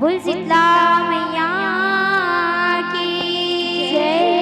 बोल शीतला मैया की जय।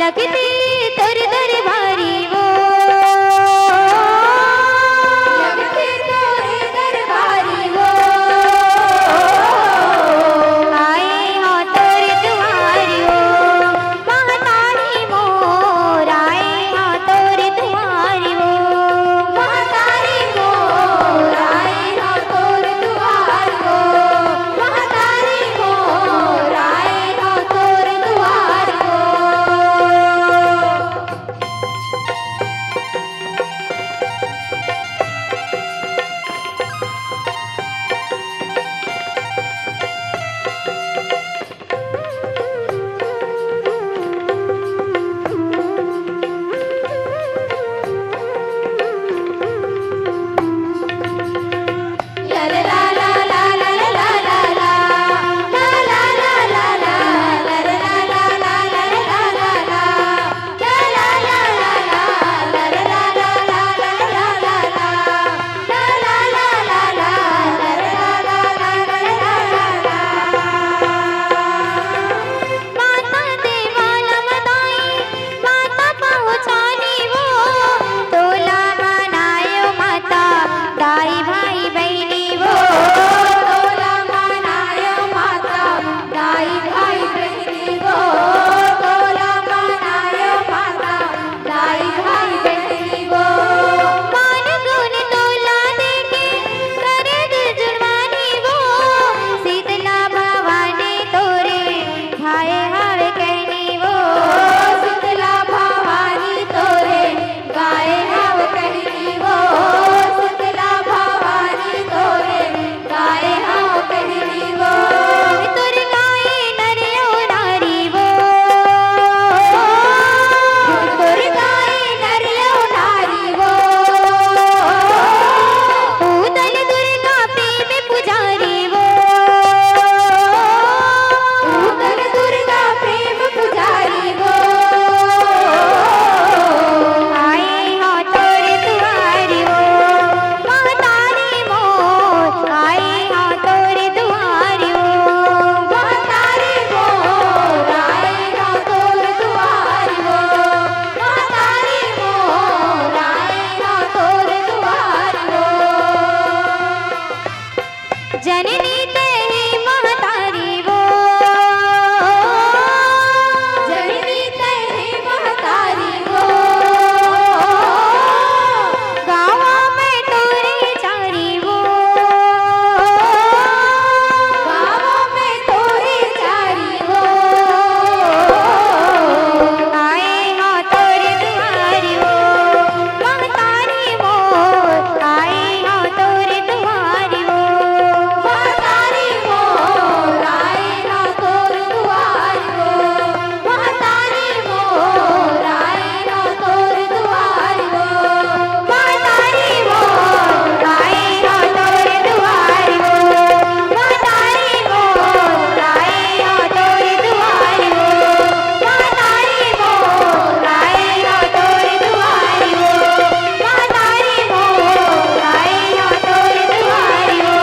जगती तुर दरबारी वो जगती तुर दरबारी वो आए हो तुर दुआरी हो महतारी मोर आए हो तुर दुआरी हो महतारी मोर आए हो तुर दुआरी हो महतारी मोर आए हो तुर दुआरी हो। माता देवाला मदाई माता पहुँचानी वो तोला मनायो माता दाई भाई बहनी वो तोला मनायो माता दाई भाई बहनी वो तोला मनायो माता दाई भाई बहनी वो मान गुण तोला देके करे दिल जुड़वानी वो शीतला भवानी तोरे भाई हावे कहनी वो शीतला भवानी तोरे गाए हाव कहनी वो शीतला भवानी तोरे गाए हाव कहनी वो तुर गाए नरियो नारी वो तुर गाए नरियो नारी वो पूतल दुर्गा प्रेम पुजारी वो पूतल दुर्गा प्रेम पुजारी वो आए हो तोर दुआरी हो महतारी मोर आए हो तोर दुआरी हो महतारी मोर आए हो तोर दुआरी हो महतारी मोर आए हो तोर दुआरी हो। जननी तेरी महतारी वो जननी तेरी महतारी वो गावा में तोरे चारी वो गावा में तोरे चारी वो आए हो तोर दुआरी हो महतारी मोर आए हो तोर दुआरी हो महतारी मोर आए हो तोर दुआरी हो महतारी मोर आए हो तोर दुआरी हो महतारी मोर आए हो तोर दुआरी हो महतारी मोर आए हो तोर दुआरी हो महतारी मोर आए हो तोर दुआरी हो महतारी मोर आए हो तोर दुआरी हो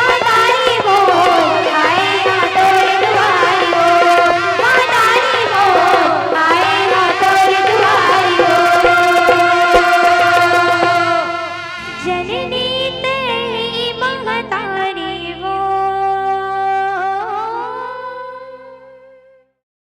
महतारी मोर आए हो तोर दुआरी हो महतारी मोर आए हो तोर दुआरी हो। जननी तेरी महतारी वो